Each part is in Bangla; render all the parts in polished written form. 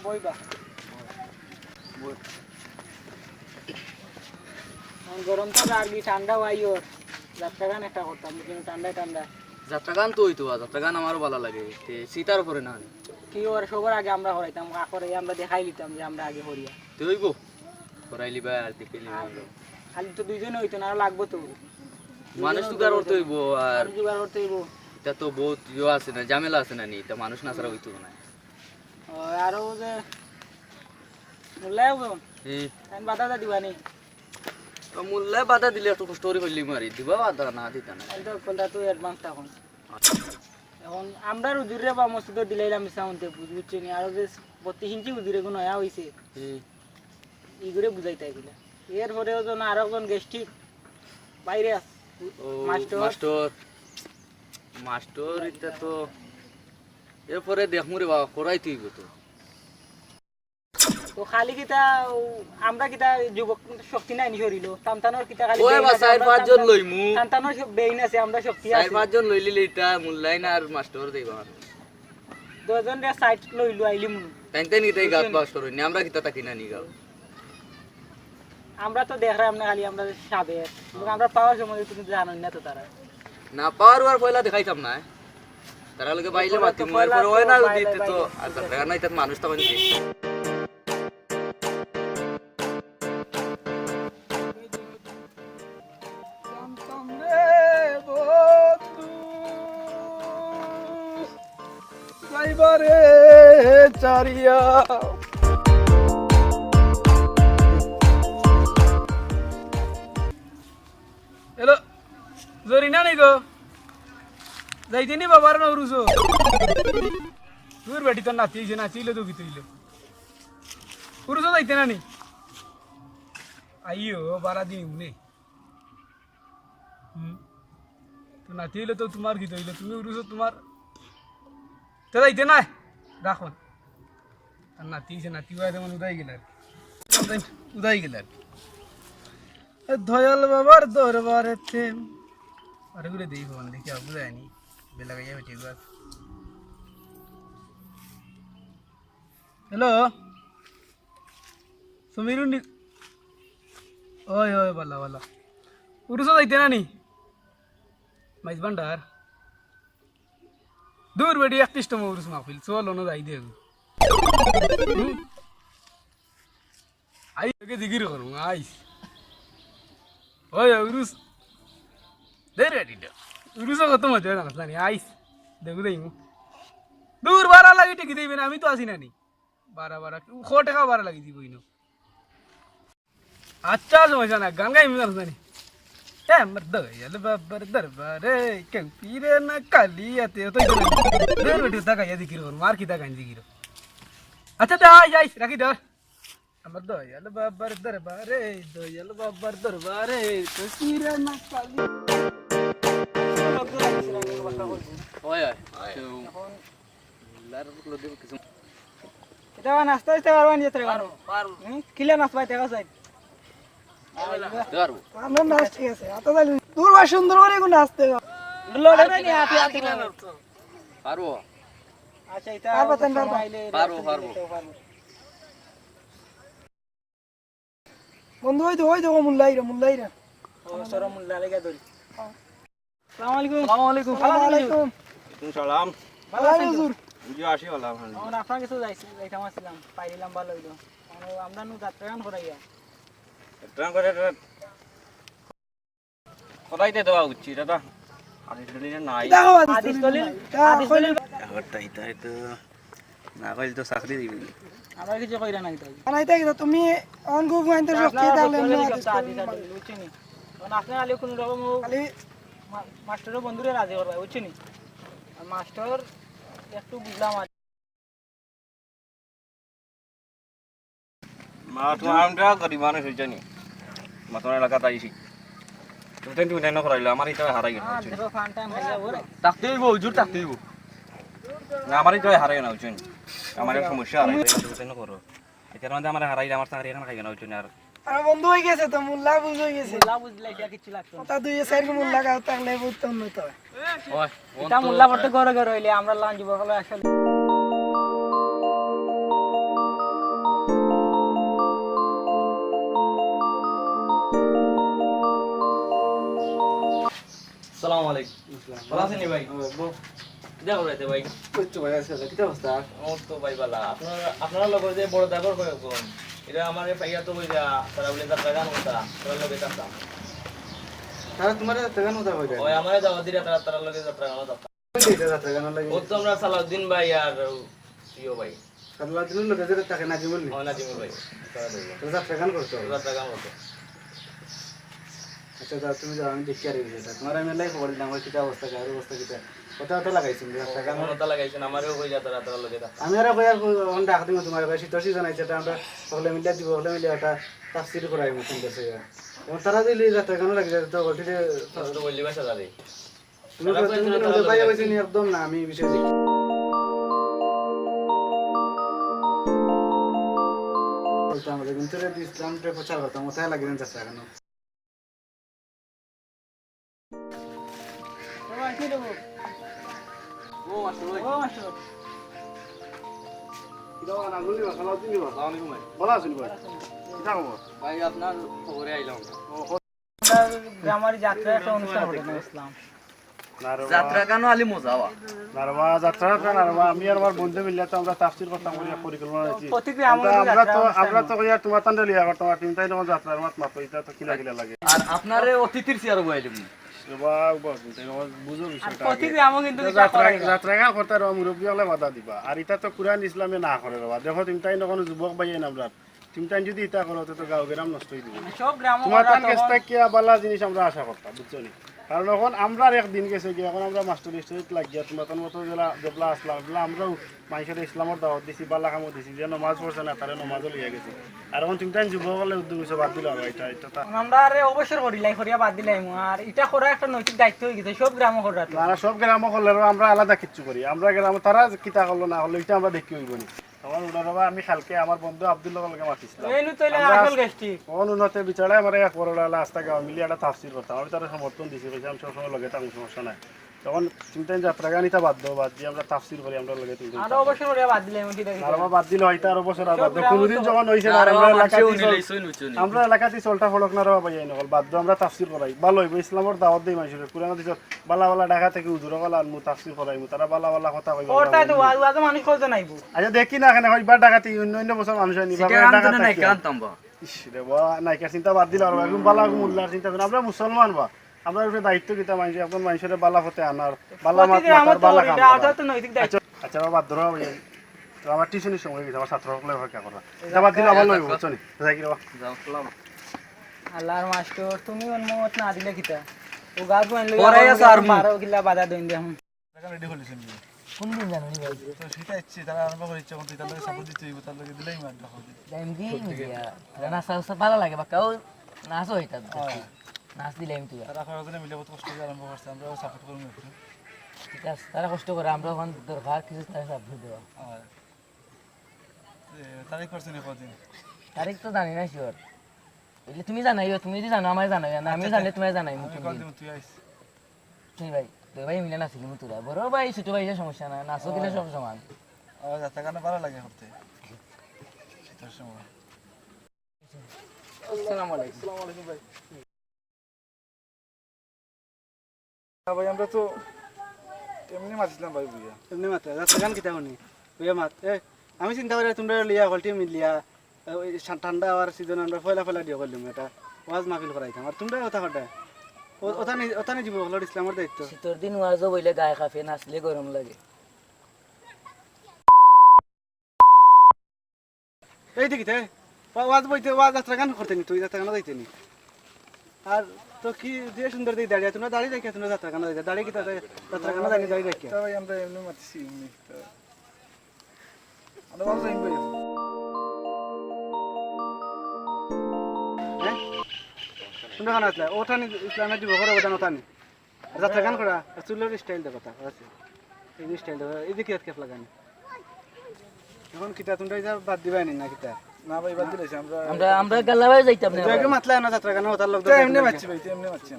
বইবা গরম তো আর কি ঠান্ডা আইও যাত্রা গান একটা করতাম কিন্তু ঠান্ডা যাত্রা গান তো হইতো যাত্রা গান আমারও ভালো লাগে শীতার উপরে না কি ওর সবার আগে আমরা হরাইতাম করে আমরা দেখাই দিতাম যে আমরা আগে হরিয়া তুই হইব করাইলি বা আর দেখে খালি তো দুইজনে হইতো না আরো লাগবো তো মানুষ জোগাড় করতে হইব আর জোগাড় করতে হইব এটা তো বহুত ইয়ে আছে না ঝামেলা আছে না নি তা মানুষ না ছাড়া হইতো না আরো যে মূল্যায় আমি বাধা দিবানি মূল্যায় বাধা দিলে একটু স্টোরি করলি মারি দিবা বাধা না দিতা না কোনটা তো অ্যাডভান্স তখন এখন আমরা উজুরে বা মসজিদ দিলাইলাম সাউন্ডে বুঝছি নি আর যে 32 ইঞ্চি উজুরে কোন নয়া হইছে ইগুরে বুঝাইতে আইলা এরপরেও জন আর একজন গেস্টিক বাইরে মাস্টার এটা তো এরপরে দেখমু রে বাবা করাই তুইব তো খালি কিতা আমরা কিতা যুবক শক্তি নাই নি হরিলো তামতানোর কিতা খালি ওই বা 4-5 জন লইমু তামতানোর বেইন আছে আমরা শক্তি আছে 4-5 জন লইলি এটা মূল্যায়ন আর মাস্টার দেবা দুজন রে সাইড লইলু আইলিম তাইতে নি তাই গাত পাস করনি আমরা কিতা তাকি না নি গাও আমরা তো দেখরাম না খালি আমরা সাবে আমরা পাওয়ার সময় তুমি জানোই না তো তারা না পাওয়ার আর পয়লা দেখাইতাম না তারা লগে বাইলে মাতি মই পরে হয় না দিতে তো আর দেখা নাই তাত মানুষ তখন দিই সাইবারে চারিয়া হ্যালো জরিনা নাই গো যাইতে নি বাবার না উরুসো দূর বেটি তো নাচিয়েছে নাচিলে তো গীত হইল উরুসো যাইতে না নি আইও বারা দিন নে তো নাচিলে তো তোমার গীত হইল তুমি উরুসো তোমার তো যাইতে নাই রাখো আর নাচিয়েছে নাচি যেমন উদাই গেলার দয়াল বাবার দরবারেতে আরে ঘুরে দেই ভগবান দেখি আর বুঝায়নি বেলা গাইয়া বেটি গাছ হ্যালো সমীরুন্ডি ওই ওই বালা উরুস যাইতে না নি মাইজ ভান্ডার দূর বেটি 31তম উরুস মাহফিল চলো না যাই দে আই তোকে জিগির করু আইস ওই উরুস দে রেডি উরুস কত মজা না জানি আইস দেখু দেইমু দূর বারা লাগি টিকি দিবেন আমি তো আসি না নি বারা কো টাকা বারা লাগি দিব ইনো আচ্ছা সমস্যা না গান গাইমু জানি এ মর দয়াল বাবার দরবারে কে পীরে না কালিয়াতে তো দে বেটি দাগা ইয়া দিকির মার কি দাগা দিকির আচ্ছা দা আইস রাখি দে আমার দয়াল বাবার দরবারে কসিরা না কালি ওই লার বকলো দেব কিছু এটা নাস্তা দিতে পারবা নি যেতে পারো কিলা নাস্তা পাইতে গেছে দারু আমরা নাচ ঠিক আছে আতো যাই দূর বা সুন্দর করে কোন নাচতে লড়ে না নি হাতে পারবো আচ্ছা এটা পারবো বন্ধু ওই তো মুল্লাইরা ও সর মুল্লা লাগা ধরি আসসালামু আলাইকুম সালাম ভালো আছেন হুজুর বুঝি আসি হলাম আমরা আপনার কাছে যাইতাম আসছিলাম পাইলাম ভালো হইলো আমরা নু যাত্রা গান করাইয়া ট্রান করে করাইতে দেওয়া উচিত দাদা আদিস দলিল নাই আদিস দলিল তাই তো না কইলে তো চাকরি দিবি আমরা কিছু কইরা নাই তাই আনাইতে গেছে তুমি অন গো ফাইন তো সত্যি তাহলে আমি বুঝছিনি কারণ আপনি আলে কোন রকম খালি মাস্টারের বন্ধুরে রাজি করবে বুঝছিনি আর মাস্টার একটু বুঝলাম আর আমরা গরিব মানুষ হইছে নি মাতন এলাকাতে আইছি তুমি না করাইলো আমার এটা হারাই গেল দেখো ফান টাইম হইয়া ওরে তাকতে হইব হুজুর তাকতে হইব না আমার এটা হারাই না হইছে আমার সমস্যা হারাই তুমি না করো এটার মধ্যে আমার হারাই আমার চাকরি এখন খাই না হইছে আর আর বন্ধ হয়ে গেছে তো মুল্লা বুঝ হয়ে গেছে মুল্লা বুঝলে এটা কিছু লাগতো না তা দুই সাইড মুল্লা গাও তাহলে বুঝতো না তো ওই এটা মুল্লা পড়তে ঘরে হইলে আমরা লাঞ্জ বকলে আসলে ভালো আছেন নি ভাই কিটা করাইতে ভাই কইছো ভাই আছে কিটা অবস্থা ও তো ভাই বালা আপনারা লগর যে বড় দাগর কয়েকজন এটা আমার পাইয়া তো কইরা তারা বলে যাত্রা গান হতা তারা লগে যাত্রা তারা তোমার তেগান উদা হই যায় ওই আমারে দাওয়া দিরা তারা লগে যাত্রা গান হতা কইতে যাত্রা গান লাগি ও তো আমরা সালাউদ্দিন ভাই আর ইয়ো ভাই সাল্লাল্লাহু আলাইহি লোকে যেতে থাকে না জীবন ও নাজিমুল ভাই তারা লগে তো যাত্রা গান করছো যাত্রা গান হতো আচ্ছা দা তুমি যাও আমি দেখি আর এই যেটা তোমার আমি লাই খবর দিলাম কিটা অবস্থা কার অবস্থা কিটা কথা কথা লাগাইছি যাত্রা গান কথা লাগাইছেন আমারও কই যাত্রা তারা লগে যাত্রা আমি আর কই অন ডাক দিমু তোমার ভাই শীতল সিজন আইছে এটা আমরা সকলে মিলে দিব সকলে মিলে একটা তাফসীর করাইমু সুন্দর সে এবং তারা দিলে যাত্রা গান লাগি যায় তো বলতে তো বললি ভাষা দাদি তুমি ভাই হইছে নি একদম না আমি বিষয় দেখি বলতে আমাদের কিন্তু ইসলামটা প্রচার করতাম কোথায় লাগি না যাত্রা গান ও মাস্টার ভাই কিটা না গুলি বাসালাও দিনি বা আসসালামু আলাইকুম ভাই ভালো আছেন ভাই কিটা খবর ভাই আপনার খবরে আইলাম গ্রামের যাত্রা একটা অনুষ্ঠান হতে ইসলাম যাত্রা গান আলি মজাওয়া নারবা যাত্রা নারবা আমি আর আমার বন্ধু মিলে তো আমরা তাফসীর করতাম বলে পরিকল্পনা আছে প্রতিদিন আমরা তো কইয়া তোমার তান্ডে লিয়া করতাম আর তিনটাই যখন যাত্রার মাত মাপ এটা তো কিলা কিলা লাগে আর আপনারে অতিথির চেয়ার বইলাম বুঝো বিষয়টা প্রতিদিন আমি কিন্তু যাত্রা গান করতে আর মুরব্বী হলে বাধা দিবা আর এটা তো কুরআন ইসলামে না করে রবা দেখো তিনটাই না কোনো যুবক বাইয়ে না আমরা তিনটাই যদি এটা করো তো গাঁও গ্রাম নষ্ট হয়ে দিবে সব গ্রাম তোমার তান কেসটা কি বালা জিনিস আমরা আশা করতাম বুঝছো নি কারণ এখন আমরা একদিন গেছে কি এখন আমরা মাস্টার স্টুডেন্ট লাগিয়া তোমার মতো যেগুলা আসলাম এগুলো আমরাও মানুষের ইসলামের দাওয়াত দিছি বালা কামও দিছি যে নমাজ পড়ছে না তারা নমাজও লিয়া গেছে আর এখন তিনটাই যুবক হলে উদ্যোগ হয়েছে বাদ দিল আর এটা আমরা আরে অবসর করিলাই করিয়া বাদ দিলাম আর এটা করা একটা নৈতিক দায়িত্ব হয়ে গেছে সব গ্রাম করা না সব গ্রাম করলে আমরা আলাদা কিচ্ছু করি আমরা গ্রাম তারা কিতা করলো না হলো এটা আমরা দেখি হইব নি আমার উনারবা আমি কালকে আমার বন্ধু আব্দুল্লাহ লগে মাতিছিলাম এইনু তইলে আসল গেস্টি কোন উন্নতে বিচারে আমার এক করলা রাস্তা গাঁও মিলিয়ে একটা তাফসীর করতাম আমি তারা সমর্থন দিছি কইছি আমি সবসময় লগে থাকুন সমস্যা নাই তখন তিনটাই যাত্রা গানিটা বাদ দাও বাদ দিয়ে আমরা তাফসীর করি আমরা লগে তিনটাই আর অবসর করিয়া বাদ দিলাম কি দেখি আর বাদ দিলে হয়তো আর বছর আর বাদ দাও কোনদিন যখন হইছে না আমরা এলাকাতে চলটা ফলক না রবা পাই নকল বাদ দাও আমরা তাফসীর করাই ভালো হইব ইসলামের দাওয়াত দেই মানুষের কুরআন হাদিস বালা বালা ঢাকা থেকে উজুর গলা আর মু তাফসীর করাইমু তারা বালা বালা কথা কইবা ওটা তো ওয়াজ মানুষ কত নাইবো আচ্ছা দেখি না এখানে হইবার ঢাকাতে অন্য বছর মানুষ আনি ঢাকা নাই কান্তাম বা ইস রে বা নাইকা চিন্তা বাদ দিলা আর একদম বালা মুল্লার চিন্তা আমরা মুসলমান বা আমরা উপরে দায়িত্ব কিতা মানুষ এখন মানুষের বালা হতে আনার বালা মাতার বালা কাম আচ্ছা বাদ ধরো আমার টিউশনের সময় গেছে আমার ছাত্রসকলে ভাগ করা এটা বাদ দিলে আবার লইব বুঝছো নি যাই কি রে যাও সালাম আল্লাহর মাস্টার তুমি অনুমত না দিলে কিতা ও গাছ বইন লই পরে আছে আর মারো কিলা বাধা দেন দে আমি রেডি হলিছেন কোন দিন জানো নি ভাই তো সেটা ইচ্ছে তারা আরম্ভ করে ইচ্ছে করতে তাদের সাপোর্ট দিতে হইব তার লগে দিলেই মার দেখো টাইম দি মিডিয়া নাচা উসা ভালো লাগে বাকা ও নাচো হইতা নাচ দিলে আমি তুই তারা কয়েকজনে মিলে কত কষ্ট করে আরম্ভ করছে আমরাও সাপোর্ট করব একটু ঠিক আছে তারা কষ্ট করে আমরা এখন দরকার কিছু তারা সাপোর্ট দেওয়া তারিখ করছেন কদিন তারিখ তো জানি না শিওর এলে তুমি জানাইও তুমি যদি জানো আমায় জানাইও না আমি জানলে তোমায় জানাই তুই আইস তুই ভাই তুই ভাই মিলে নাচি কিন্তু তোরা বড় ভাই ছোট ভাইয়ের সমস্যা না নাচো দিলে সব সমান যাত্রা গানে ভালো লাগে করতে শীতের সময় আসসালামু আলাইকুম আসসালামু আলাইকুম ভাই ভাই আমরা তো এমনি মাতিছিলাম ভাই বুইয়া এমনি মাত্র যাত্রা গান কিতা শুনি বুঝে মাত আমি চিন্তা করি তোমরা লিয়া হলটি মিলিয়া ওই ঠান্ডা আর সিজন আমরা ফয়লা দিয়ে করলাম এটা ওয়াজ মাহফিল করাইতাম আর তোমরা কথা কটা ওটা নি জীব হল ইসলামের দায়িত্ব শীতর দিন ওয়াজও বইলে গায়ে কাঁপে নাচলে গরম লাগে এই দেখিতে ওয়াজ বইতে ওয়াজ যাত্রা গান করতে নি তুই যাত্রা গান যাইতে নি আর তো কি যে সুন্দর দিকে দাঁড়িয়ে তোমরা দাঁড়িয়ে দেখে তোমরা যাত্রা গান যাইতে দাঁড়িয়ে কি যাত্রা গান দাঁড়িয়ে দেখে ভাই আমরা এমনি মাতিছি এমনি আমরা ভালো যাইব ভাই তোমরা গান আসলে ওটা নি ইসলামের জীব করে ওটা ওটা নি যাত্রা গান করা চুলের স্টাইল দেখো কথা আছে এই স্টাইল দেখো এই দিকে কেফ লাগানি এখন কিতা তোমরা যা বাদ দিবাই না কিতা না ভাই বাদ দিলাইছি আমরা আমরা গালাবাই যাইতাম না আগে মাতলা না যাত্রা গান ওটার লোক এমনি মাতছি ভাই এমনি মাতছি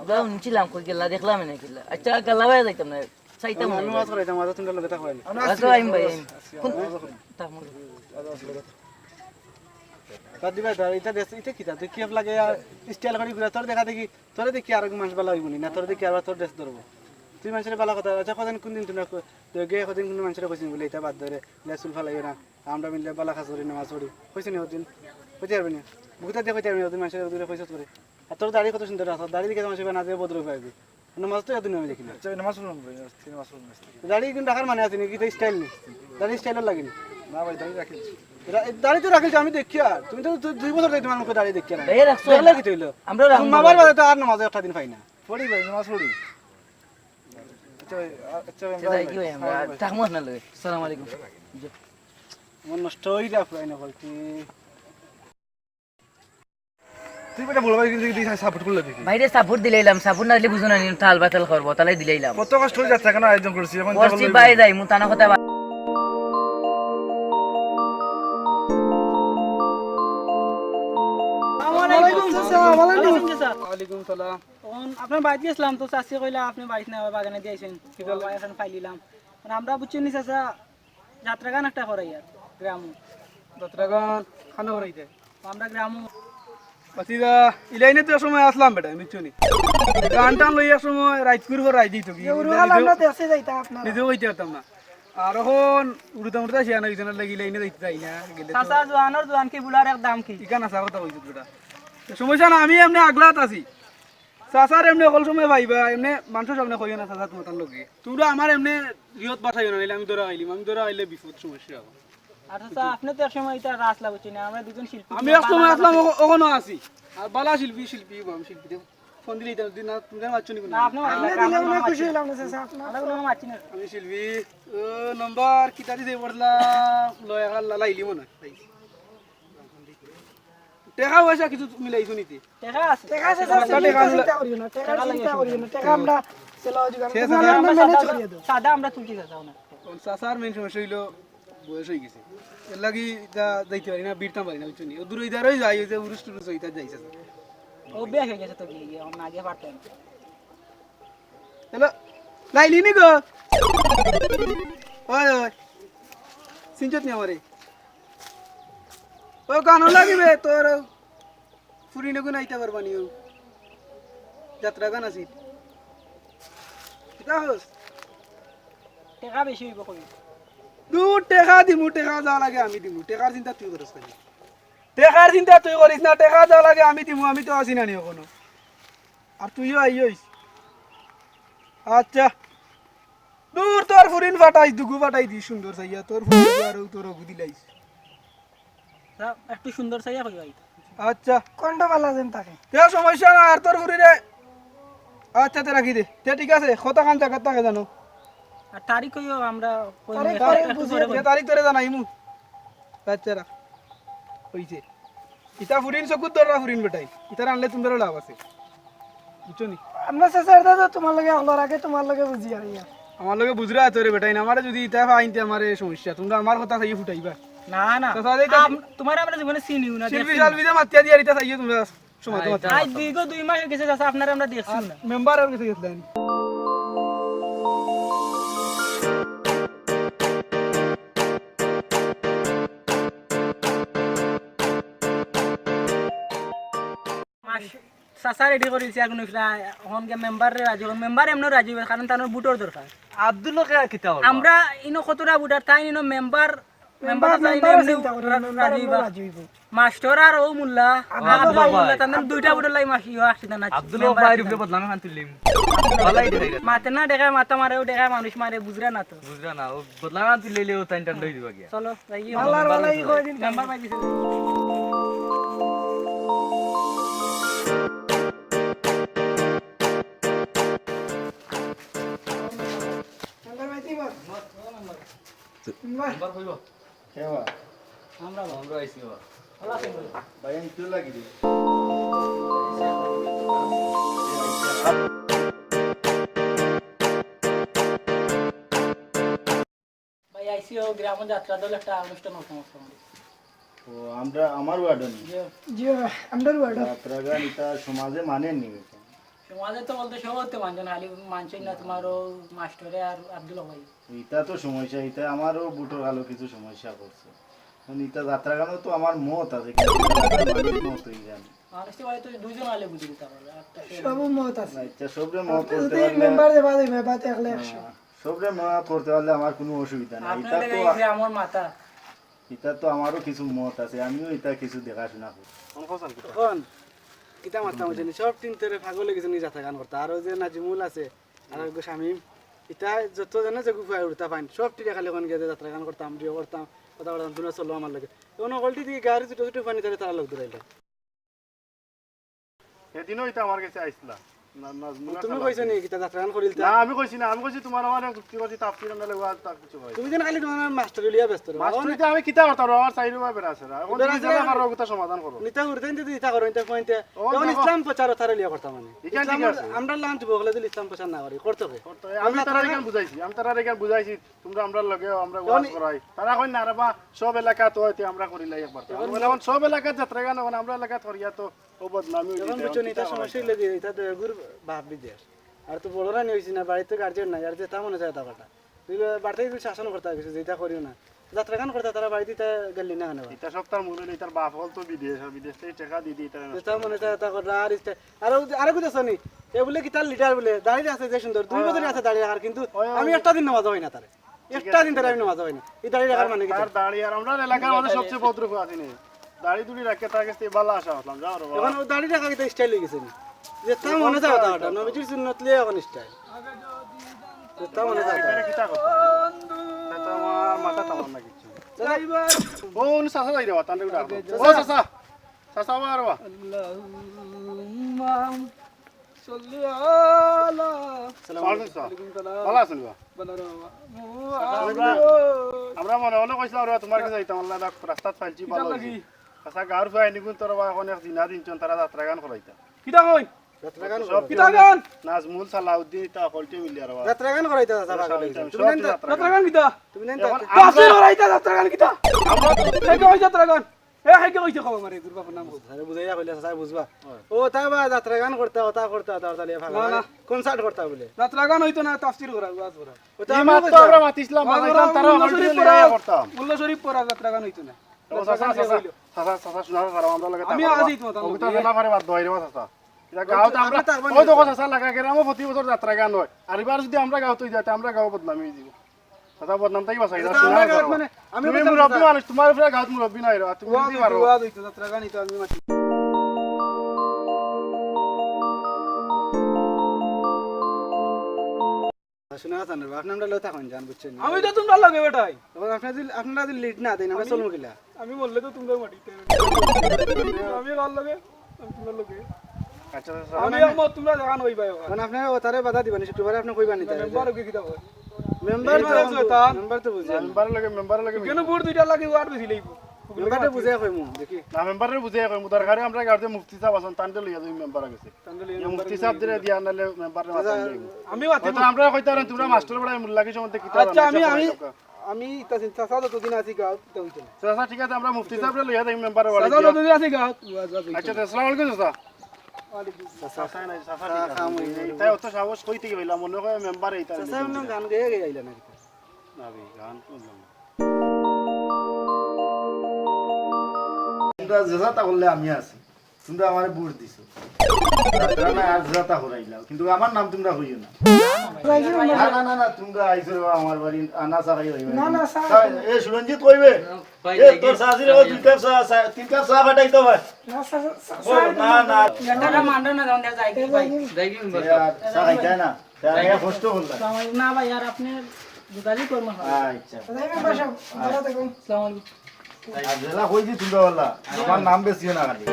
আমরা উনছিলাম কই গেলা দেখলাম না কিলা আচ্ছা গালাবাই যাইতাম না চাইতাম না আমি ওয়াজ করাইতাম ওয়াজ তোমরা লোক এটা করাইলে আচ্ছা আইম ভাই কোন তামুল বাদ দিবাই ধর এটা দেশ এটা কিতা তুই কেফ লাগে স্টাইল করি ঘুরা তোর দেখা দেখি তোরে দেখি আর মানুষ ভালো হইবনি না তোর দেখি আর তোর ড্রেস ধরবো তুই মানুষের ভালো কথা আচ্ছা কদিন কোনদিন তোমরা গে কদিন কোনো মানুষের কইছিস বলে এটা বাদ ধরে লেসুল ফালাইও না আমরা মিললে বালা খাস করি নামাজ পড়ি কইছিস নি ওদিন কইতে পারবি না বুকটা দিয়ে কইতে পারবি না ওদিন মানুষের ওদিন কইছিস করে আর তোর দাড়ি কত সুন্দর আছে দাড়ি দেখে মানুষ না দিয়ে বদল পাইবি নামাজ তো এদিন আমি দেখিনি নামাজ পড়লাম ভাই নামাজ পড়লাম দাড়ি কিন্তু রাখার মানে আছে নাকি স্টাইল নেই দাড়ি স্টাইলের লাগেনি না ভাই দাঁড়িয়ে রাখিস দাড়ি তো রাখিস আমি দেখি আর তুমি তো 2 বছর থেকে তোমার মুখে দাড়ি দেখি না এই রাখছো দেখলে কি হইলো আমরা রাখবো মামার বাড়ি তো আর নামাজ একটা দিন পাই না পড়ি ভাই নামাজ পড়ি আচ্ছা ভাই আচ্ছা ভাই সেটাই কি হয় আমরা থাকমো না লগে আসসালামু আলাইকুম মন নষ্ট হয়ে যা পুরাই না বলছি তুই বেটা বড় ভাই দিদি সাপোর্ট করলে দেখি বাইরে সাপোর্ট দিলাইলাম সাপোর্ট না দিলে বুঝো না নি তাল বাতাল করবো তালাই দিলাইলাম কত কষ্ট হয়ে যাচ্ছে কেন আয়োজন করছি এখন বলছি বাই যাই মু তানা কথা ওয়ালাইকুম আসসালাম ওয়ালাইকুম ওয়ালাইকুম সালাম আপনার বাড়িতে আসলাম তো চাষি কইলা আপনি বাড়িতে না বাগানে দিয়েছেন এখন ফাইলিলাম আমরা বুঝছেন নি চাচা যাত্রা গান একটা করাই আর গ্রাম যাত্রাগান খানো করাইতে আমরা গ্রাম বাতিদা ইলাইনে তো সময় আসলাম বেটা মিচুনি গান টান লইয়ার সময় রাইত করব রাইত দিত কি উরুগাল আমরা দেশে যাইতা আপনার নিজেও হইতে পারতাম না আর এখন উড়ুতা উড়ুতা শিয়া না ইজনের লাগি লাইনে যাইতে যাই না গেলে চাচা জোয়ানোর কি বুলার এক দাম কি ইকান আসা কথা কইছো বেটা সমস্যা না আমি এমনি আগলাত আছি চাচার এমনি অকল সময় ভাইবা এমনি মানুষের সামনে কইও না চাচা তোমার লগে তোমরা আমার এমনি রিয়ত বাসাইও না আমি ধরা আইলিম আমি ধরা আইলে বিপদ সমস্যা হবে আর চাচা আপনি তো এক সময় এটা রাস লাগুছি না আমরা দুজন শিল্পী আমি এক সময় আসলাম ওখানে আছি আর বালা শিল্পী আমি শিল্পী ফোন দিলে দিন না তুমি মারছো নি না আপনি আপনি দিলে মনে খুশি হলাম না চাচা আপনার আমরা কোনো মাছি না আমি শিল্পী নম্বর কিতা দিতে পড়লাম লয় লাইলি মনে টেকা পয়সা কিছু মিলাইছো নিতে দেখা আছে টাকা আছে স্যার চিন্তা করিও না টাকা চিন্তা করিও না টাকা আমরা সেলা জোগাড় করে আমরা ম্যানেজ করিয়ে দেব সাদা আমরা তুলছি চাচা না চাচার মেন সমস্যা হইলো বয়স হয়ে গেছে এর লাগি যাইতে পারি না বিরতাম পারি না বুঝছো নি ও দূর ইদারই যাই যে উরুস টুরুস হইতা যাইছে ও বিয়া হয়ে গেছে তো কি না আগে পারতেন হ্যালো লাইলি নি গো ওই ওই সিনচত নি আমারে ও গান লাগিবে তোর ফুরি নগুন আইতে পারবানি ও যাত্রা গান আছে কিতা হস টাকা বেশি হইব কই দু টাকা দিমু টাকা যাওয়া লাগে আমি দিমু টাকার চিন্তা তুই করিস না টাকার চিন্তা তুই করিস না টাকা যাওয়া লাগে আমি দিমু আমি তো আসি না নি কোনো আর তুইও আইস আচ্ছা দূর তোর ফুরিন ফাটাই দুগু ফাটাই দি সুন্দর চাইয়া তোর ফুরি আর তোর গুদি লাইস একটু সুন্দর চাইয়া কই ভাই আচ্ছা কোনটা ভালো যেন থাকে তে সমস্যা না আর তোর ফুরি রে আচ্ছা তে রাখি দে তে ঠিক আছে কত কান টাকা টাকা জানো আর তারিখ কইও আমরা যে তারিখ ধরে জানাইমু আচ্ছা রাখ হইছে ইতা ফুরিন চকুত ধরা ফুরিন বেটাই ইতার আনলে তোমার লাভ আছে বুঝছো নি আমরা চাচার দাদা তোমার লগে আগলার আগে তোমার লগে বুঝি আর ইয়া আমার লগে বুঝরা তোরে বেটাই না আমারে যদি ইতা আইনতে আমারে সমস্যা তোমরা আমার কথা চাইয়ে ফুটাইবা না না চাচা দেইতা তোমার আমরা জীবনে চিনিও না শিল্পী শালবিদে মাতিয়া দিয়া ইতা চাইয়ে তোমরা সময় তোমার আজ দীর্ঘ 2 মাস হয়ে গেছে চাচা আপনারা আমরা দেখছি না মেম্বার আর কিছু গেছলেন চাচা রেডি করেছি আর কোনো এখন মেম্বার রাজি মেম্বার এমন রাজি হবে কারণ তার বুটর দরকার আব্দুলকে কিতা হল আমরা ইনো কতটা বুটার তাই ইনো মেম্বার মেম্বার রাজি হইব মাস্টার আর ও মুল্লা তাদের দুইটা বুটার লাই মাসি আসছে না আব্দুল ভাইয়ের উপরে বদনামে খান তুললিম ভালাই দেখাই মাতে না দেখা মাথা মারে ও দেখা মানুষ মারে বুঝরা না তো বুঝরা না ও বদনামে খান তুললে ও টাইম টাইম লই দিবা গিয়া চলো যাই ভালার ভালাই কই দিন মেম্বার পাই দিছে আমরা মাইতি বল নাম্বার কইবো কেবা আমরা আমরা আইছি বাবা ভালো আছেন ভাই আমি তুই লাগি দি ভাই আইসিও গ্রাম যাত্রা দল একটা অনুষ্ঠান হতো ও আমরা আমার ওয়ার্ডনি জি আমরা ওয়ার্ড যাত্রাগান এটা সমাজে মানে নি সমাজে তো বলতে সব হতে মানছেন খালি মানছেন না তোমারও মাস্টারে আর আব্দুল ভাই এটা তো সমস্যা এটা আমারও বুটোর আলো কিছু সমস্যা করছে এটা যাত্রাগানও তো আমার মত আছে কিন্তু মত হয়ে জানি মানুষটি বাড়ি তো দুইজন আলে বুঝি দিতাম সব মত আছে আচ্ছা সবরে মত করতে যদি পারলে মেম্বার দেবা দিবে বা দেখলে 100 সবরে মত করতে পারলে আমার কোনো অসুবিধা নাই আপনার এটা তো লাগে আমার মাথা এটা তো আমারও কিছু মত আছে আমিও এটা কিছু দেখাশোনা করি তখন কিতা মারতাম জানি সব তিন তেরে পাগলে কিছু নিয়ে যাত্রা গান করতে আর ওই যে নাজিমুল আছে আর ওই শামিম এটা যত জানে যে গুফায় উঠতে পাইন সব টিকা খালি ওখানে গিয়ে যাত্রা গান করতাম ডিও করতাম কথা বলতাম দুনিয়া চলো আমার লাগে কোনো গল্টি দিয়ে গাড়ি ছোটো ছোটো পানি তারা তারা লোক ধরাইলে সেদিনও এটা আমার কাছে আইসলা তুমি কইছো নি কিতা যাত্রা গান করিল না আমি কইছি না আমি কইছি তোমার আমার যুক্তি করছি তাফসির নালে ওয়া তা কিছু কই তুমি যেন খালি তোমার মাস্টার লিয়া ব্যস্ত রো মাস্টারিতে আমি কিতা করতাম আমার চাইরো ভাই বেরা আছে এখন তুমি জানা আমার রোগটা সমাধান করো নিতা উড়তেন যদি ইতা করো ইতা পয়েন্টে যখন ইসলাম প্রচার তারা লিয়া করতাম মানে এখান ঠিক আছে। আমরা লাঞ্চ বগলে যদি ইসলাম প্রচার না করি করতে হবে আমি তারা এখান বুঝাইছি তোমরা আমরা লগে আমরা ওয়াজ করাই তারা কই না রে বা সব এলাকা তো হইতে আমরা করিলাই একবার এখন সব এলাকা যাত্রা গান এখন আমরা এলাকা করিয়া তো ও বদনামি যখন বুঝছো নি ইতা সমস্যা হইলে দিয়ে ইতা গুর ভাব বিদেশ আর তো বড়রা নিয়ে হইছি না বাড়িতে গার্জিয়ান নাই আর যে তা মনে যায় তা কথা তুই বাড়িতে তুই শাসন করতে কিছু যেটা করিও না যাত্রা গান করতে তারা বাড়িতে তা গেলি না কেন এটা সপ্তাহ মূল হইলে তার বাপ হল তো বিদেশ থেকে টাকা দি দি তারা যেটা মনে যায় তা কথা আর আর কিছু শুনি এ বলে কি তার লিডার বলে দাঁড়িয়ে আছে যে সুন্দর 2 বছর আছে দাঁড়িয়ে রাখার কিন্তু আমি একটা দিন নামাজ হয় না তারে একটা দিন তারে আমি নামাজ হয় না এই দাঁড়িয়ে রাখার মানে কি আর দাঁড়িয়ে আর আমরা এলাকার মধ্যে সবচেয়ে ভদ্র আছে নে দাড়ি দুড়ি রাখে তার কাছে ভালো আশা হলাম যাও রে বাবা এখন ও দাঁড়িয়ে রাখা কি স্টাইল হয়ে গেছে যে তা মনে যায় তা কথা নবীজির সুন্নাত লিয়ে এখন স্টাইল তা মনে যায় এটা কিটা কথা এটা আমার মাথা তামান না কিছু ও উনি সাসা যাই রে বা তান্ডে উড়া ও সাসা সাসা আবার বা আল্লাহুম্মা সাল্লি আলা ভালো আছেন বা আমরা মনে মনে কইছিলাম রে তোমার কাছে যাইতাম আল্লাহ দাক রাস্তাত ফাইলছি ভালো লাগি আচ্ছা গার ফাই নিগুন তোর বা এখন এক দিনা দিন চন তারা যাত্রা গান করাইতা কিটা কই যাত্রা গান সব কিটা গান নাজমুল সালাউদ্দিন তা হলটে মিলিয়া রে যাত্রা গান করাইতে যাত্রা যাত্রা গান কিটা তুমি নেন তাফসীর হরাইতা যাত্রা গান কিটা হেকে কই যাত্রা গান এ হেকে কইছে খবর মারে গুরবা নাম আরে বুঝাইয়া কইলে স্যার বুঝবা ও তা বা যাত্রা গান করতে ওটা করতে ওটা লিয়ে ভালো না। কনসার্ট করতে বলে যাত্রা গান হইতো না তাফসীর করা ওয়াজ করা ওটা এই আমি মাত্র আমরা মাতিছিলাম বাজাইতাম তারা হলটে মিলিয়া করতাম মুল্লা শরীফ পড়া যাত্রা গান হইতো না ও সাসা শোনা তারা আমরা লাগে আমি আজই তো তার ওটা না পারে বাদ দইরে বা সাসা এটা গাঁওতে আমরা ওই তো কথা লাগা গেরামও প্রতি বছর যাত্রা গান হয় আর এবার যদি আমরা গাঁওতে যাইতে আমরা গাঁও বদনামি হয়ে যাব কথা বদনাম তাই বাসাই না শোনা মানে আমি তুমি মুরব্বি মানুষ তোমার উপরে গাঁওত মুরব্বি নাই রে তুমি ওয়াজ যদি পারো ওয়াজ হইতো যাত্রা গান হইতো আমি মাটি শোনা জানেন আপনারা লয় থাকুন জান বুঝছেন আমি তো তোমরা লাগে বেটাই তখন আপনারা যদি লিড না দেন আমরা চলমু কিলা আমি বললে তো তোমরা মাটিতে আমি ভালো লাগে আমি তোমরা লাগে আচ্ছা আমি আহমদ তোমরা গান হইবা মানে আপনারা ওতারে বাধা দিবেন একটু পরে আপনি কইবা নিতে মেম্বার কে কিটা হয় মেম্বার তো বুঝেন মেম্বার লাগে কেন ভোট দুইটা লাগে ওয়ার্ড বেশি লাগবে মেম্বারে বুঝাই কইমু দেখি না মেম্বারে বুঝে কই মুদার ঘরে আমরা গাঁওতে মুফতি সাহেব আছেন তান্ডে লইয়া যাই মেম্বার গেছে মুফতি সাহেব দিরে দিয়া নালে মেম্বারে মাথা আমি মাতি তো আমরা কইতা রে তোমরা মাস্টার বড়াই মুল্লাকি সম্বন্ধে কিতা আচ্ছা আমি তা চিন্তা সাদা তো দিন আছি গাও তো হইতো না আচ্ছা ঠিক আছে আমরা মুফতি সাহেব লইয়া যাই মেম্বারে বাড়ি সাদা তো দিন আছি গাও আচ্ছা আসসালামু আলাইকুম চাচা ওয়ালাইকুম চাচা নাই চাচা ঠিক আছে তাই অত সাহস কইতে গেলা মনে হয় মেম্বার এইতা সামনে গান গেয়ে আইলা নাকি না ভাই গান শুনলাম তোমরা জেজাতা করলে আমি আছি তোমরা আমারে বুট দিছো যাত্রা না আর জেজাতা হরাইলাও কিন্তু আমার নাম তোমরা হইও না না না না তোমরা আইছো আমার বাড়ি আনা সারাই হইবে না, না, চা এ সুরঞ্জিত কইবে এ তোর সাজিরে ও দুই কাপ চা তিন কাপ চা ফাটাই তো ভাই ও না না টাকা মান্ডো না যাও যাই কি ভাই চা খাইতা না তাই কষ্ট করলা না ভাই আর আপনি যোগাযোগ করবেন আচ্ছা মেম্বার সাহেব ভালো থাকুন আসসালামু আলাইকুম আর জেলা কই দি তোমরা বললা আমার নাম বেশিও না খালি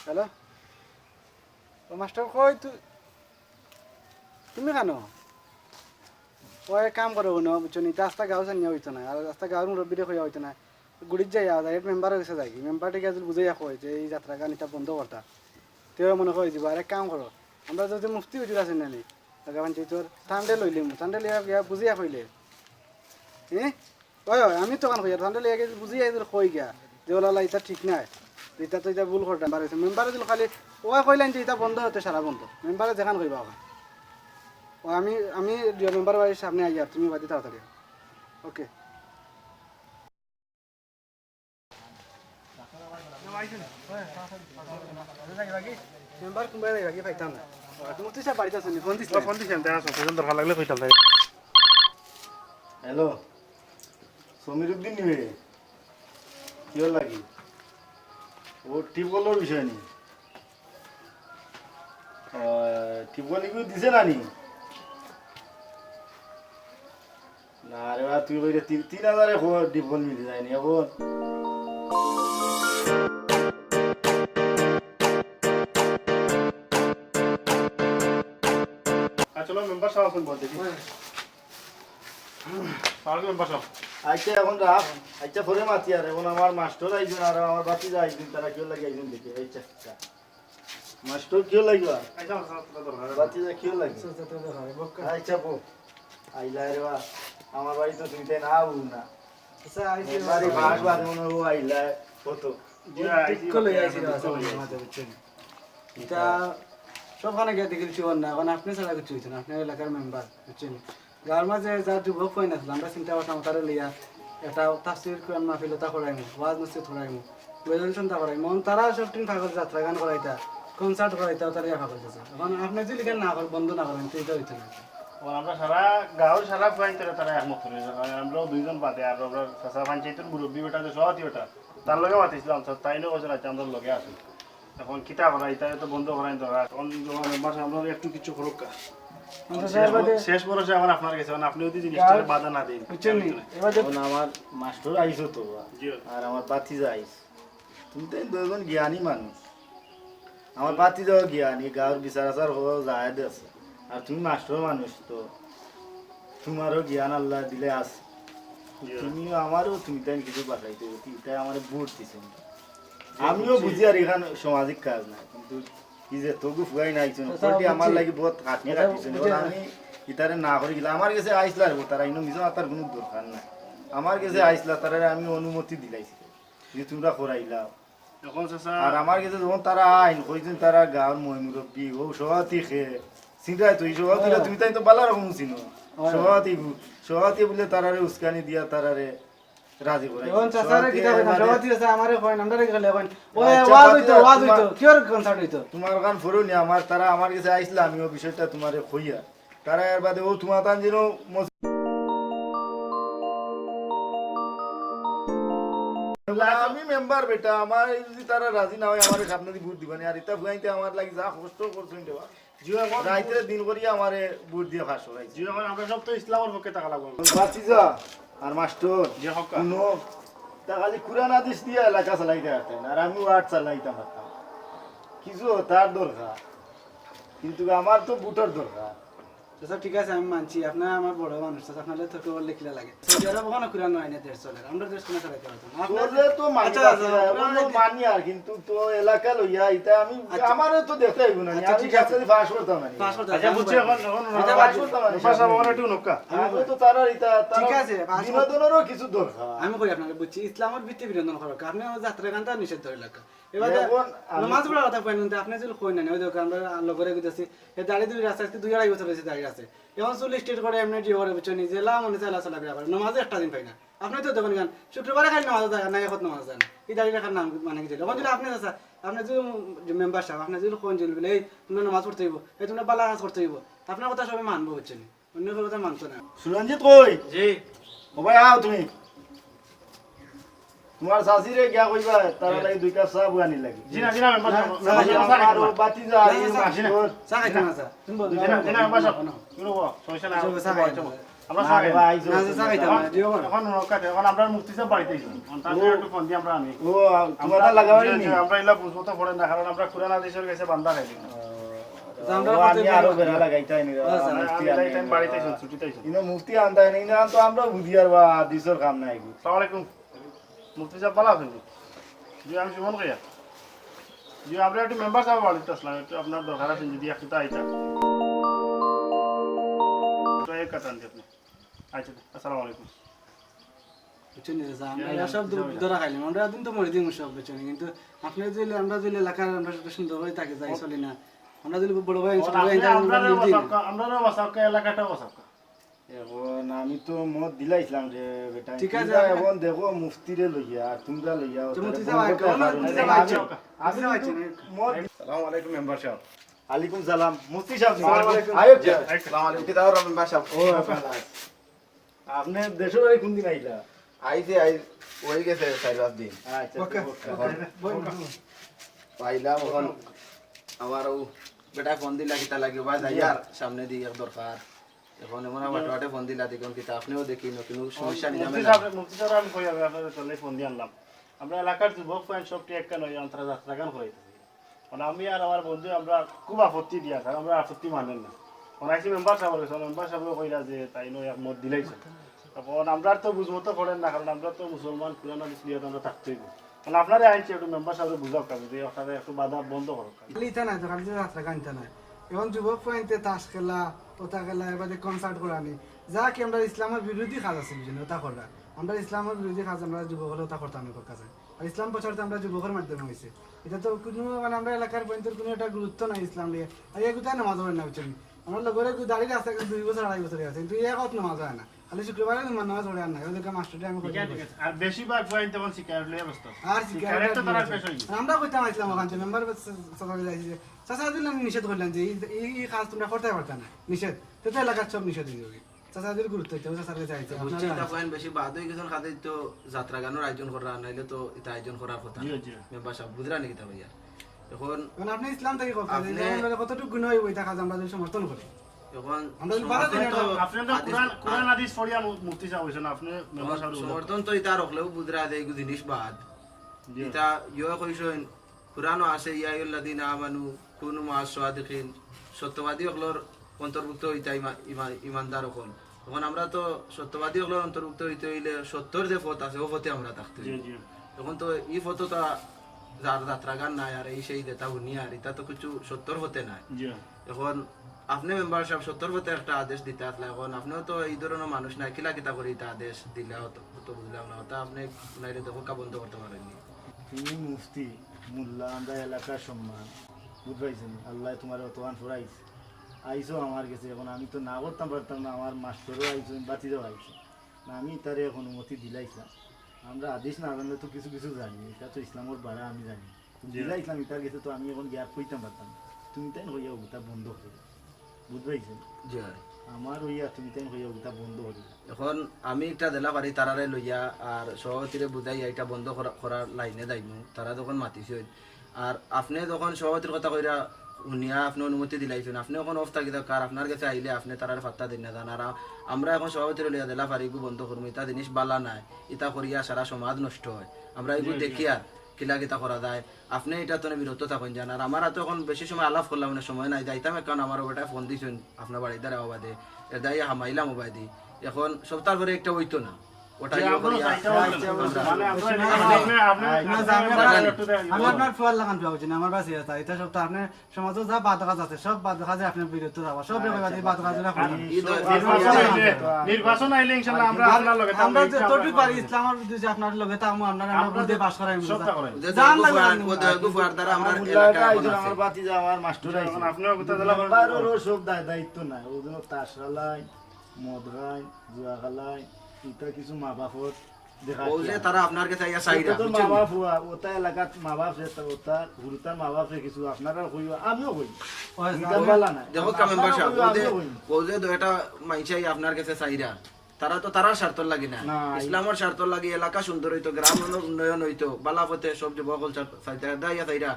হ্যালো ও মাস্টার কই তুমি কেন ওই কাম করো না বুঝছো নি রাস্তা গাঁও জানিয়া হইতো না আর রাস্তা গাঁওর মুরব্বীরে কইয়া হইতো না গুড়ির যাই ডাইরেক্ট মেম্বার কাছে যাই মেম্বারটিকে আজ বুঝাইয়া কয় যে এই যাত্রা গান এটা বন্ধ করতা তেও মনে হয় যাব আর এক কাম করো আমরা যদি মুফতি উঠিল আছেন নানি লাগাবান তোর ঠান্ডে লইলিম ঠান্ডে লিয়া বুঝিয়া কইলে হ্যাঁ ওই আমি তো কান কইয়া ঠান্ডে লিয়া বুঝিয়া কই গিয়া যে ওলা এটা ঠিক নাই এটা তো এটা ভুল করতাম মেম্বারে দিল খালি ওই কইলেন যে এটা বন্ধ হতে সারা বন্ধ মেম্বারে যেখান কইবা আমি মেম্বার বাড়ির সামনে আই আর তুমি বাড়ি তাড়াতাড়ি ওকে মেম্বার কোনবাই লাগি পাইতাম না তুমি তো সব বাড়িতে আছো ফোন দিছ ফোন দিছেন দেখা সব দরকার লাগলে কইতাম তাই হ্যালো সমীরুদ্দিন নিবে কি লাগি ও টিপকলের বিষয় নি টিপকল কি দিছে না নি না রে বা তুই কইলে 3000 টিপকল মিলে যায়নি এখন চলো মেম্বার সাহেব ফোন বল দেখি সারা মেম্বার সাহেব আচ্ছা এখন রাখ আচ্ছা পরে মাতি আর এখন আমার মাস্টার আইছেন আর আমার বাতি আইছেন তারা কেউ লাগে আইছেন দেখে আচ্ছা মাস্টার কেউ লাগবে আইসা দরকার বাতি কেউ লাগবে আচ্ছা বো আইলা রে বা আমার বাড়ি তো তুমি তাই না আউ না আচ্ছা আইছি বাড়ি ভাগ বাদ মনে ও আইলা কত কলে আইছি মাঝে বুঝছেন এটা সবখানে গিয়ে দেখেছি না এখন আপনি ছাড়া কিছু হইতো না আপনার এলাকার মেম্বার বুঝছেন গাঁর মাঝে যা যুবক হয় না আমরা চিন্তা করতাম তারা লিয়া এটা তাফসির কোরআন মাহফিল তা করাইমু ওয়াজ মসজিদ করাইমু রেজলিউশন তা করাইমু তারা সব দিন ফাগল যাত্রা গান করাইতা কনসার্ট করাইতা তারা ফাগল যাচ্ছে এখন আপনি যদি লিখেন না করেন বন্ধ না করেন তো এটা হইতো না আমরা সারা গাঁও সারা পয়েন্ট তারা একমত করে আমরাও দুইজন বাদে আর আমরা সাসা পঞ্চায়েতের মুরব্বী বেটা যে সভাপতি বেটা তার লগে মাতিছিলাম তাই না বছর আছে আমরা লগে আসি এখন কিতা করা এটা তো বন্ধ করাই দরকার এখন আমরা একটু কিছু করুক শেষ বরসে আমার আপনার কাছে আপনি যদি জিনিসটা বাধা না দেন এখন আমার মাস্টার আইছো তো আর আমার বাতি আইস তুমি তো দুজন জ্ঞানী মানুষ আমার বাতি যাও জ্ঞানী গাঁর বিচার আচার হওয়া যায় আছে আর তুমি মাস্টার মানুষ তো তোমারও জ্ঞান আল্লাহ দিলে আছে তুমিও আমারও তুমি তাই কিছু বাঁচাইতে তাই আমার ভোট দিচ্ছেন আমিও বুঝি আর এখানে সামাজিক কাজ না কিন্তু কি যে তবু ফুয়াই নাইছেন আমার লাগে বহুত খাটনি কাটিছেন আমি ইতারে না করে গেলাম আমার কাছে আইসলা তারা ইনো মিশন তার কোনো দরকার নাই আমার কাছে আইসলা তারা আমি অনুমতি দিলাইছি যে তোমরা করাইলা এখন আর আমার কাছে যখন তারা আইন কইছেন তারা গাঁর মই মুরব্বী ও সভাপতি খেয়ে চিন্তায় তুই সভাপতিরা তুমি তাই তো বালা রকম চিনো সভাপতি বলে তারারে উস্কানি দিয়া তারারে রাজি করাই এখন চাচারে কিটা কইনা সভাপতি আছে আমারে কইন আমরারে গেলে কইন ওই ওয়াজ হইতো কিওর কনসার্ট হইতো তোমার গান ফরুনি আমার তারা আমার কাছে আইসলা আমিও বিষয়টা তোমারে কইয়া তারা এর বাদে ও তোমার তান যেন আমি মেম্বার বেটা আমার যদি তারা রাজি না হয় আমার সামনে দিয়ে ভোট দিবানি আর এটা বুঝাইতে আমার লাগি যা কষ্ট করছেন দেওয়া রাইতে দিন করিয়া আমারে ভোট দিয়ে ফাঁস করাইছে জিও এখন আমরা সব তো ইসলামের পক্ষে টাকা লাগবো বাঁচি যা আর মাস্টার যে হক কোনো তা খালি কুরআন হাদিস দিয়ে এলাকা চালাইতে পারতেন আর আমি ওয়ার্ড চালাইতাম পারতাম কিছু তার দরকার কিন্তু আমার তো বুটার দরকার চাচা ঠিক আছে আমি মানছি আপনার আমার বড় মানুষ চাচা আপনার তো কেবল লিখলে লাগে সৌদি আরব ওখানে কুরআন হয় না দেশ চলে আমরা দেশ কোনে চালাইতে পারতাম তোরে তো মানি আর কিন্তু তো এলাকা লইয়া এটা আমি আমারও তো দেখতে হইব না আমি কাছে ফাঁস করতাম না আচ্ছা বুঝছি এখন ফাঁস করতাম না ভাষা বাবার একটু নক্কা আমি তো তার এটা ঠিক আছে বিনোদনেরও কিছু দরকার আমি কই আপনাকে বুঝছি ইসলামের ভিত্তি বিনোদন করা আপনি আমার যাত্রা গানটা নিষেধ ধরে লাগা এবার নামাজ পড়ার কথা কইন না আপনি যদি কই না ওই দোকান আমরা লগরে গিয়েছি এই দাড়ি দুই রাস্তা আজকে 2.5 বছর হয়েছে দাঁড়িয়ে আছে এখন চুল স্টেট করে এমনি ডিও করে বুঝছো নিজে লা মনে চালা চলা করে নামাজে একটা দিন পাই না আপনি তো দোকান গান শুক্রবারে খালি নামাজ যায় না এখন নামাজ যায় না এই দাঁড়িয়ে রাখার নাম মানে কি এখন যদি আপনি আছে আপনি যদি মেম্বার সাহেব আপনি যদি কোন জল বলে এই তোমরা নামাজ পড়তে হইব এই তোমরা বালা কাজ করতে হইব আপনার কথা সবাই মানবো বুঝছেন অন্য কথা মানতো না সুরঞ্জিত কই জি ও ভাই আও তুমি তোমার শাশিরে গিয়া কইবা তারা লাগি 2 কাপ চা বুয়ানি লাগি জিনা জিনা মেম্বার আর বাতি যা এই মাস্টার চা খাইতে না স্যার তুমি বল জিনা জিনা মেম্বার শুনো বো সমস্যা নাই আমরা চা খাই ভাই চা খাইতে না দিও না এখন নৌকা এখন আমরা মুক্তি সব বাড়িতে আইছি তারপরে একটু ফোন দিয়ে আমরা আনি ও তোমার লাগাবাই নি আমরা ইলা বুঝবো তো পড়ে না কারণ আমরা কুরআন হাদিসের কাছে বান্দা খাইছি আমরা আমি আরো বেরা লাগাইতাই নি এই টাইম বাড়িতে আইছি ছুটিতে আইছি ইনো মুক্তি আনতাই নি না তো আমরা বুঝিয়ার বা হাদিসের কাম নাই আসসালামু আলাইকুম মুফতি সাহেব ভালো আছেন জি আমি সুমন কইয়া জি আমরা একটু মেম্বার সাহেব বাড়িতে আসলাম একটু আপনার দরকার আছে যদি একটু আইতা তো এক কাটান দিয়ে আপনি আচ্ছা আসসালামু আলাইকুম বুঝছেন আমরা সব ধরা খাইলাম আমরা দিন তো মরে দিন সব বুঝছেন কিন্তু আপনি যদি আমরা যদি এলাকার আমরা সুন্দর হয়ে থাকে যাই চলি না আমরা যদি বড় ভাই আমরাও বাঁচাওকা এলাকাটাও বাঁচাওকা এখন আমি তো মত দিলাইছিলাম যে বেটা ঠিক আছে, তোমরা এখন দেখো মুফতিরে লইয়া আর তোমরা লইয়া মুফতি সাহেব আসসালামু আলাইকুম মেম্বার সাহেব আলাইকুম সালাম মুফতি সাহেব আয়ো কে আসসালামু আলাইকুম কিতাব মেম্বার সাহেব ও আপনি দেশের বাড়ি কোন দিন আইলা আইছে ওই গেছে 4-5 দিন আচ্ছা ওকে পাইলাম এখন আমারও বেটা ফোন দিলা কিতা লাগে ভাই যাইয়ার সামনে দিয়ে দরকার এখন এমন বাটে ফোন দিলা দেখুন কিতা আপনিও দেখি নতুন সমস্যা নিয়ে মুফতি সাহেব আমি কই আমি আপনাদের চলে ফোন দিয়ে আনলাম আমরা এলাকার যুবক পয়েন্ট সবটি একটা নয় যাত্রা গান করাইতেছি মানে আমি আর আমার বন্ধু আমরা খুব আপত্তি দিয়া স্যার আমরা আপত্তি মানেন না অনাইছি মেম্বার সাহেব কইরা যে তাই নয় এক মত দিলাইছে তখন আমরা তো বুঝমতো করেন না কারণ আমরা তো মুসলমান পুরানো মুসলিম আমরা থাকতেই মানে আপনারা আইনছি একটু মেম্বার সাহেব বুঝাও কাজ যে আপনারা একটু বাধা বন্ধ করো লিতা নাই তো খালি যাত্রা গানটা নাই এখন যুবক পয়েন্টে তাস খেলা ওটা খেলা এবারে কনসার্ট করানি যা কি আমরা ইসলামের বিরোধী কাজ আছে বুঝলেন ওটা করা আমরা ইসলামের বিরোধী কাজ আমরা যুবক হলে ওটা করতাম না কাছে আর ইসলাম প্রচারটা আমরা যুবকের মাধ্যমে হয়েছে এটা তো কোনো মানে আমরা এলাকার পয়েন্টের কোনো একটা গুরুত্ব নাই ইসলাম নিয়ে আর এই কোথায় নামাজ হয় না বুঝছেন আমরা লগরে দাঁড়িয়ে আছে 2 বছর 2.5 বছর আছে কিন্তু এক নামাজ হয় না খালি শুক্রবারে নামাজ পড়ে আর না ওদেরকে মাস্টারটি আমি ঠিক আছে আর বেশিরভাগ পয়েন্ট তখন শিকার লয়ে ব্যস্ত আর সিগারেট তো তারা পেশ হই আমরা কইতাম ইসলাম ওখান থেকে মেম্বার সবাই যাইছে চাচা দিলাম নিষেধ করলেন যে এই কাজ তোমরা করতে পারতা না নিষেধ তো এলাকার সব নিষেধ হয়ে যাবে চাচাদের গুরুত্ব হইতে চাচাকে চাইছে বুঝছি এটা পয়েন্ট বেশি বাদ হয়ে গেছেন খাতে তো যাত্রা গানের আয়োজন করা নাইলে তো এটা আয়োজন করার কথা জি জি মেম্বার সাহেব বুঝরা নাকি তা ভাইয়া এখন মানে আপনি ইসলাম থেকে করতেন আমরা কতটুকু গুণ হইব এটা কাজ আমরা যদি সমর্থন করি এখন আমরা যদি বাধা দিই না আপনি তো কুরআন হাদিস পড়িয়া মুফতি সাহেব হইছেন আপনি মেম্বার সাহেব সমর্থন তো এটা রাখলেও বুঝরা দেয় এই জিনিস বাদ এটা ইয়া কইছেন কুরআনও আছে ইয়া আইয়ুল্লাযিনা আমানু কুনু মা'আস সাদিকিন সত্যবাদী হলর অন্তর্ভুক্ত হইতা ইমানদার হল তখন আমরা তো সত্যবাদী হলর অন্তর্ভুক্ত হইতে হইলে সত্যর যে পথ আছে ও পথে আমরা থাকতে জি জি তখন তো এই পথটা যার যাত্রা গান নাই আর এই সেই দেতা উনিয়া আর এটা তো কিছু সত্যর হতে নাই জি এখন আপনি মেম্বার সাহেব সত্তর পথে একটা আদেশ দিতে আসলে এখন আপনিও তো এই ধরনের মানুষ নাই কিলা কিতা করে এটা আদেশ দিলে তো বুঝলাম না ওটা আপনি নাইলে দেখো কা বন্ধ করতে পারেননি তুমি মুফতি মোল্লা আমরা এলাকার সম্মান বুঝবাইছেন আল্লাহ তোমার অতগান ফুরাইছে আইসো আমার কাছে এখন আমি তো না করতাম পারতাম না আমার মাস্টারও আইসো বাতিরও আইসো না আমি তারে এখন অনুমতি দিলাইছিলাম আমরা আদেশ না জানলে তো কিছু কিছু জানি এটা তো ইসলামের বাড়া আমি জানি দিলাইছিলাম এটার কাছে তো আমি এখন গ্যাপ কইতাম পারতাম তুমি তাই হইয়া ওটা বন্ধ করে বুঝবাইছেন জি আমার হইয়া তুমি তাই হইয়া ওটা বন্ধ করে এখন আমি একটা দিলা পারি তারারে লইয়া আর সভাপতিরে বুঝাইয়া এটা বন্ধ করার লাইনে যাইমু তারা যখন মাতিছে আর আপনি যখন সভাপতির কথা কইরা শুনিয়া আপনি অনুমতি দিলাইছেন আপনি এখন অফ থাকি কার আপনার কাছে আইলে আপনি তারার ফাত্তা দিন না জান আর আমরা এখন সভাপতির লইয়া দিলা পারি বন্ধ করবো এটা জিনিস বালা নাই এটা করিয়া সারা সমাজ নষ্ট হয় আমরা এগুলো দেখি আর কিলা কিতা করা যায় আপনি এটা তো বিরত থাকেন জান আর আমার তো এখন বেশি সময় আলাপ করলাম না সময় নাই যাইতাম কারণ আমার ওটা ফোন দিয়েছেন আপনার বাড়ির দ্বারা বাদে এর দায়ী হামাইলাম ওবাদি এখন সপ্তাহ পরে একটা হইতো না ওটা আপনার ফুয়ার লাগান পাওয়া উচিত আমার বাসি আছে এটা সব তো আপনার সমাজে যা বাদ কাজ আছে সব বাদ কাজে আপনার বিরত যাওয়া সব বাদ কাজ নির্বাচন আইলে ইনশাআল্লাহ আমরা আপনার লগে আমরা যতটুকু পারি ইসলামের যদি আপনার লগে তামু আপনারা আমরা বুঝে পাস করাই সবটা করেন দ্বারা আমরা এলাকা এলাকা আমার বাতি যা আমার মাস্টার আইছে এখন আপনিও কথা দিলা বারো সব দায়িত্ব নাই ওই জন্য তাস খেলাই মদ খাই জুয়া খেলাই এটা কিছু মা বাপর দেখা তারা আপনার কাছে আইয়া চাইরা তো মা বাপ হুয়া ওটা এলাকাত মা বাপ ওটা গুরুতার মা বাপ কিছু আপনারা কইও আমিও কই দেখো মেম্বার সাহেব ওজে দুইটা মাইছাই আপনার কাছে চাইরা তারা তো তারার স্বার্থ লাগি না ইসলামের স্বার্থ লাগি এলাকা সুন্দর হইতো গ্রাম উন্নয়ন হইতো বালাপথে সব যে বকল চাইরা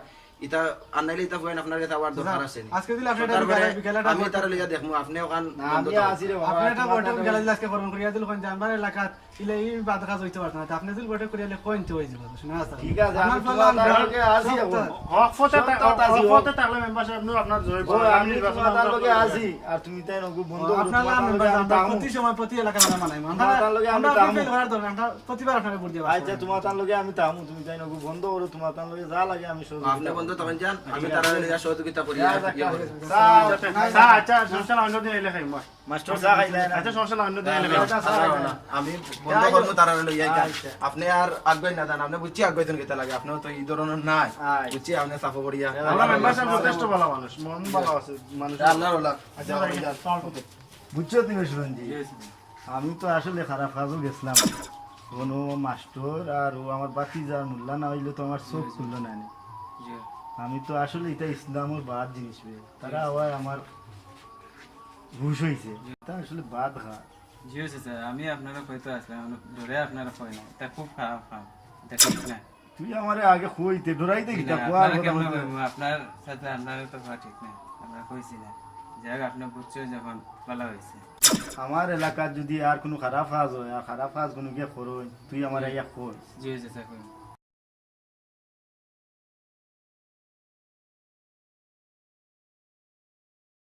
ইটা আনাইলে ইটা ফুয়েন আপনার কাছে আবার দরকার আছে আজকে দিলে আপনি বিকেলটা আমি তার লিয়া দেখমু আপনি ওখান আমি আসি রে আপনি এটা বটে বিকেলে আজকে করবেন করিয়া দিল কোন জানবার এলাকা ইলে এই বাদ কাজ হইতে পারত না আপনি দিল বটে করিয়ালে কোনতে হই যাব শুনা আছে ঠিক আছে আমি তোমাকে আসি হক ফতে তাহলে মেম্বার সাহেব নো আপনার জয় আমি তোমার লগে আসি আর তুমি তাই নগু বন্ধ করো আপনার মেম্বার প্রতি সময় প্রতি এলাকা মানাই তোমার লগে আমি আমরা ফেল করার দরকার আমরা প্রতিবার আপনাকে ভোট দিব আচ্ছা তোমার লগে আমি তামু তুমি তাই নগু বন্ধ করো তোমার লগে যা লাগে আমি সব আপনি বন্ধ তখন যান আমি তারা লইয়া সহযোগিতা করি আচ্ছা সমস্যা না, অন্য দিন এলে খাই মই। মাস্টার চা খাইলে না আচ্ছা সমস্যা না, অন্য দিন এলে খাই। আমি বন্ধ করবো তারা লইয়া আপনি আর আগ্রহ না দেন আপনি বুঝছি আগ্রহ কেতে লাগে আপনিও তো এই ধরনের নাই বুঝছি আপনি সাফা করিয়া আমরা মেম্বার সাহেব যথেষ্ট ভালো মানুষ, মন ভালো আছে মানুষ। আল্লাহর ওলা আচ্ছা তোমার কত? বুঝছো তুমি সুরঞ্জি আমি তো আসলে খারাপ কাজও গেছিলাম কোনো মাস্টার আর ও আমার বাতি যার মূল্যা না হইলে তো আমার চোখ খুললো না আমি তো আসলে এটা ইসলামের বাদ জিনিস তারা আবার আমার ঘুষ হয়েছে তা আসলে বাদ খা জি হয়েছে স্যার, আমি আপনারা কইতে আসলাম ধরে আপনারা কই না, এটা খুব খারাপ কাম, এটা ঠিক না। তুই আমারে আগে কইতে ডরাইতে গিতা আপনার সাথে আপনারা তো হওয়া ঠিক না, আমরা কইছি না। যাই হোক আপনি বুঝছো যখন ভালো হয়েছে। আমার এলাকার যদি আর কোনো খারাপ কাজ হয় আর খারাপ কাজ কোনো গিয়ে করো তুই আমার ইয়া কই জি হয়েছে স্যার।